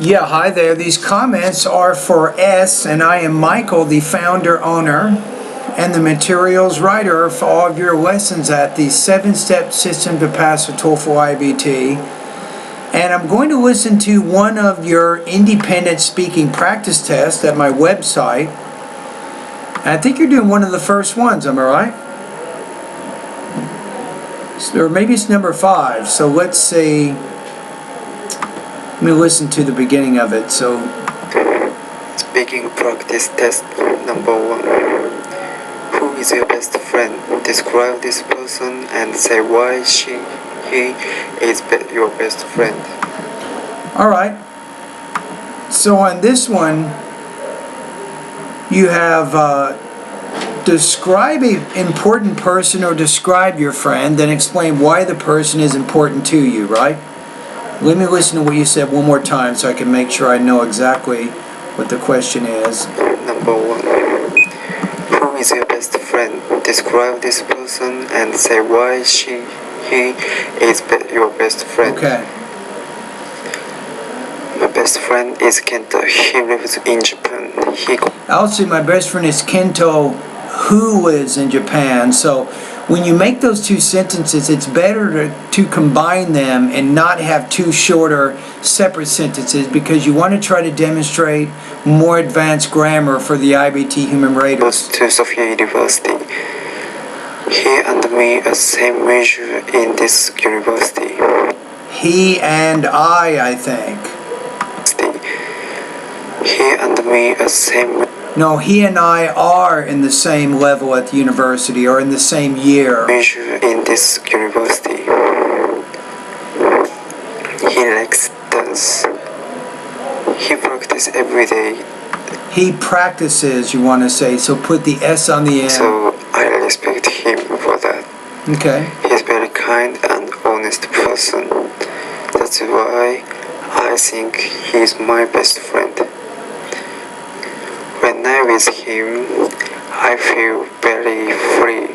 Yeah, hi there. These comments are for S, and I am Michael, the founder, owner, and the materials writer for all of your lessons at the 7-step system to pass the TOEFL IBT. And I'm going to listen to one of your independent speaking practice tests at my website. And I think you're doing one of the first ones, am I right? Or maybe it's number 5. So let's see. Let me listen to the beginning of it. So, speaking practice test number 1. Who is your best friend? Describe this person and say why he is your best friend. Alright. So on this one, you have describe an important person or describe your friend, then explain why the person is important to you, right? Let me listen to what you said one more time so I can make sure I know exactly what the question is. Number 1. Who is your best friend? Describe this person and say why he is your best friend. Okay. My best friend is Kento. He lives in Japan. I'll say my best friend is Kento, who lives in Japan. So when you make those two sentences, it's better to combine them and not have two shorter separate sentences, because you want to try to demonstrate more advanced grammar for the IBT human raters. Goes to Sophia University. He and me are same major in this university. He and I think. He and me are same. No, he and I are in the same level at the university, or in the same year. Major in this university. He likes dance. He practices every day. He practices, you want to say, so put the S on the end. So I respect him for that. Okay. He's very kind and honest person. That's why I think he's my best friend. When I'm with him, I feel very free.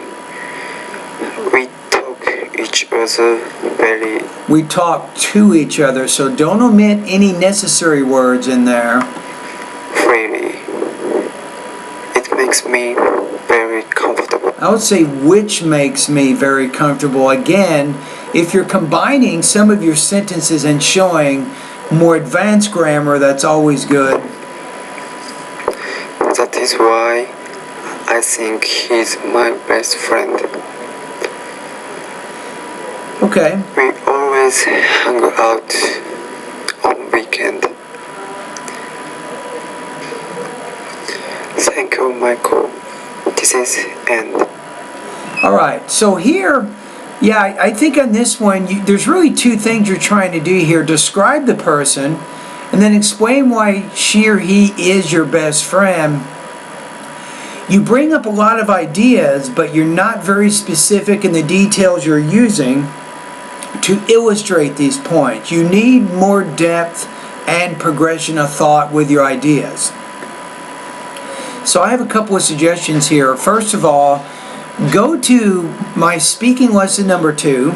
We talk to each other, so don't omit any necessary words in there. Freely. It makes me very comfortable. I would say which makes me very comfortable. Again, if you're combining some of your sentences and showing more advanced grammar, that's always good. That is why I think he's my best friend. Okay. We always hang out on weekend. Thank you, Michael. This is end. Alright, so here, yeah, I think on this one, there's really two things you're trying to do here. Describe the person, and then explain why she or he is your best friend. You bring up a lot of ideas, but you're not very specific in the details you're using to illustrate these points. You need more depth and progression of thought with your ideas. So I have a couple of suggestions here. First of all, go to my speaking lesson number 2.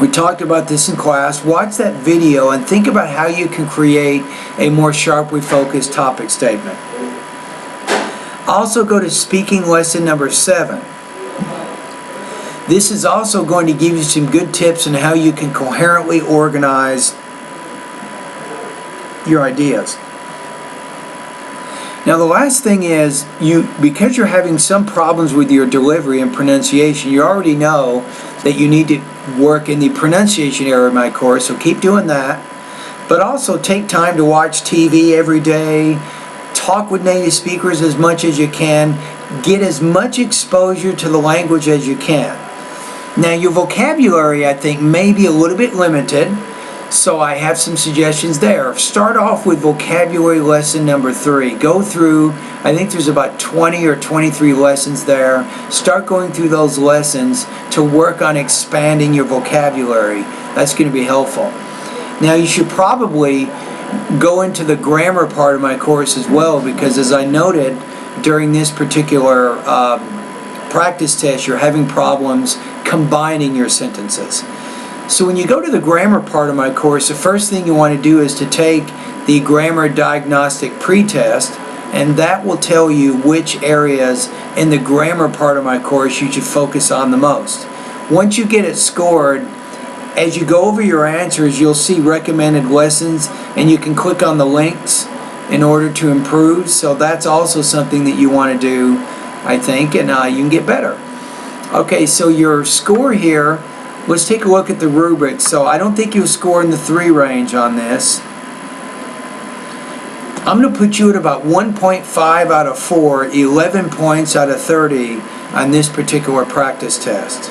We talked about this in class. Watch that video and think about how you can create a more sharply focused topic statement. Also go to speaking lesson number 7. This is also going to give you some good tips on how you can coherently organize your ideas. Now the last thing is, because you're having some problems with your delivery and pronunciation, you already know that you need to work in the pronunciation area of my course, so keep doing that. But also take time to watch TV every day, talk with native speakers as much as you can, get as much exposure to the language as you can. Now your vocabulary, I think, may be a little bit limited, so I have some suggestions there. Start off with vocabulary lesson number 3. Go through, I think there's about 20 or 23 lessons there. Start going through those lessons to work on expanding your vocabulary. That's going to be helpful. Now you should probably go into the grammar part of my course as well, because as I noted during this particular practice test, you're having problems combining your sentences. So when you go to the grammar part of my course, the first thing you want to do is to take the Grammar Diagnostic Pretest, and that will tell you which areas in the grammar part of my course you should focus on the most. Once you get it scored, as you go over your answers, you'll see recommended lessons, and you can click on the links in order to improve. So that's also something that you want to do, I think, and you can get better. Okay, so your score here, let's take a look at the rubric. So I don't think you'll score in the 3 range on this. I'm going to put you at about 1.5 out of 4, 11 points out of 30 on this particular practice test.